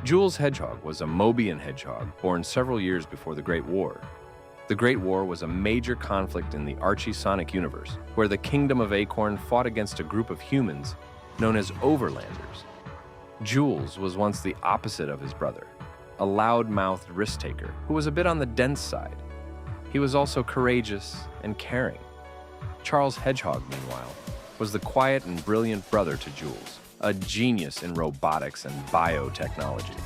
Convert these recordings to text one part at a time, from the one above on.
Jules Hedgehog was a Mobian hedgehog born several years before the Great War. The Great War was a major conflict in the Archie-Sonic universe, where the Kingdom of Acorn fought against a group of humans known as Overlanders. Jules was once the opposite of his brother, a loud-mouthed risk-taker who was a bit on the dense side. He was also courageous and caring. Charles Hedgehog, meanwhile, was the quiet and brilliant brother to Jules, a genius in robotics and biotechnology.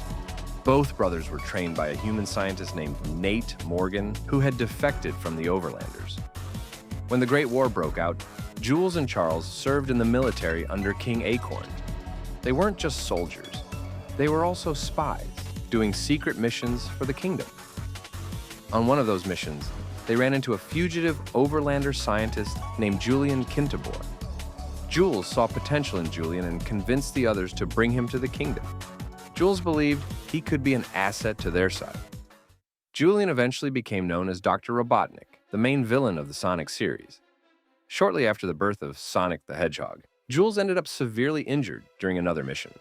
Both brothers were trained by a human scientist named Nate Morgan, who had defected from the Overlanders. When the Great War broke out, Jules and Charles served in the military under King Acorn. They weren't just soldiers. They were also spies, doing secret missions for the kingdom. On one of those missions, they ran into a fugitive Overlander scientist named Julian Kintobor. Jules saw potential in Julian and convinced the others to bring him to the kingdom. Jules believed he could be an asset to their side. Julian eventually became known as Dr. Robotnik, the main villain of the Sonic series. Shortly after the birth of Sonic the Hedgehog, Jules ended up severely injured during another mission.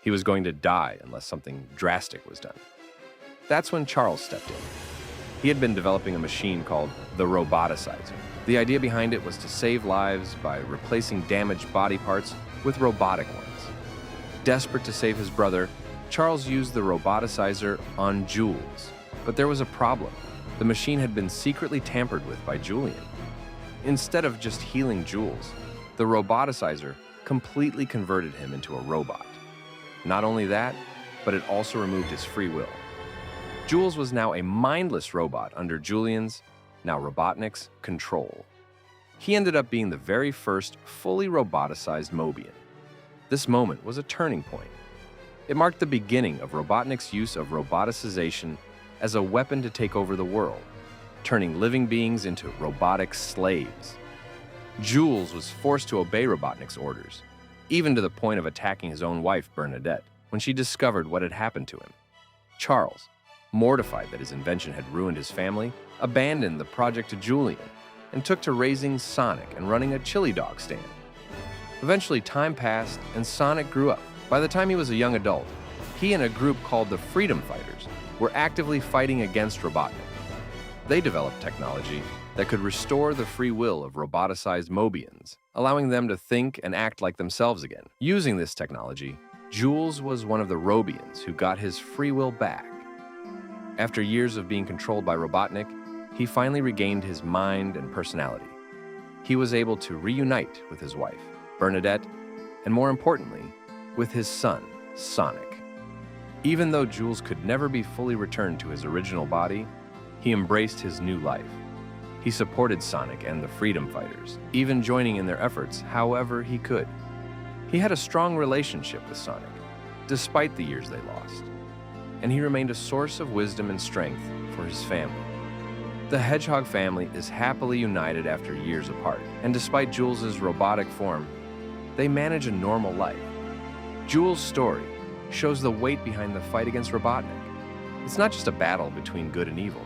He was going to die unless something drastic was done. That's when Charles stepped in. He had been developing a machine called the roboticizer. The idea behind it was to save lives by replacing damaged body parts with robotic ones. Desperate to save his brother, Charles used the roboticizer on Jules. But there was a problem. The machine had been secretly tampered with by Julian. Instead of just healing Jules, the roboticizer completely converted him into a robot. Not only that, but it also removed his free will. Jules was now a mindless robot under Julian's, now Robotnik's, control. He ended up being the very first fully roboticized Mobian. This moment was a turning point. It marked the beginning of Robotnik's use of roboticization as a weapon to take over the world, turning living beings into robotic slaves. Jules was forced to obey Robotnik's orders, even to the point of attacking his own wife, Bernadette, when she discovered what had happened to him. Charles, mortified that his invention had ruined his family, abandoned the project to Julian and took to raising Sonic and running a chili dog stand. Eventually, time passed and Sonic grew up. By the time he was a young adult, he and a group called the Freedom Fighters were actively fighting against Robotnik. They developed technology that could restore the free will of roboticized Mobians, allowing them to think and act like themselves again. Using this technology, Jules was one of the Robians who got his free will back. After years of being controlled by Robotnik, he finally regained his mind and personality. He was able to reunite with his wife, Bernadette, and more importantly, with his son, Sonic. Even though Jules could never be fully returned to his original body, he embraced his new life. He supported Sonic and the Freedom Fighters, even joining in their efforts however he could. He had a strong relationship with Sonic, despite the years they lost, and he remained a source of wisdom and strength for his family. The Hedgehog family is happily united after years apart, and despite Jules's robotic form, they manage a normal life. Jules' story shows the weight behind the fight against Robotnik. It's not just a battle between good and evil.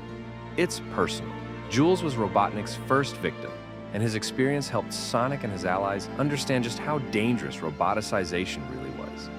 It's personal. Jules was Robotnik's first victim, and his experience helped Sonic and his allies understand just how dangerous roboticization really was.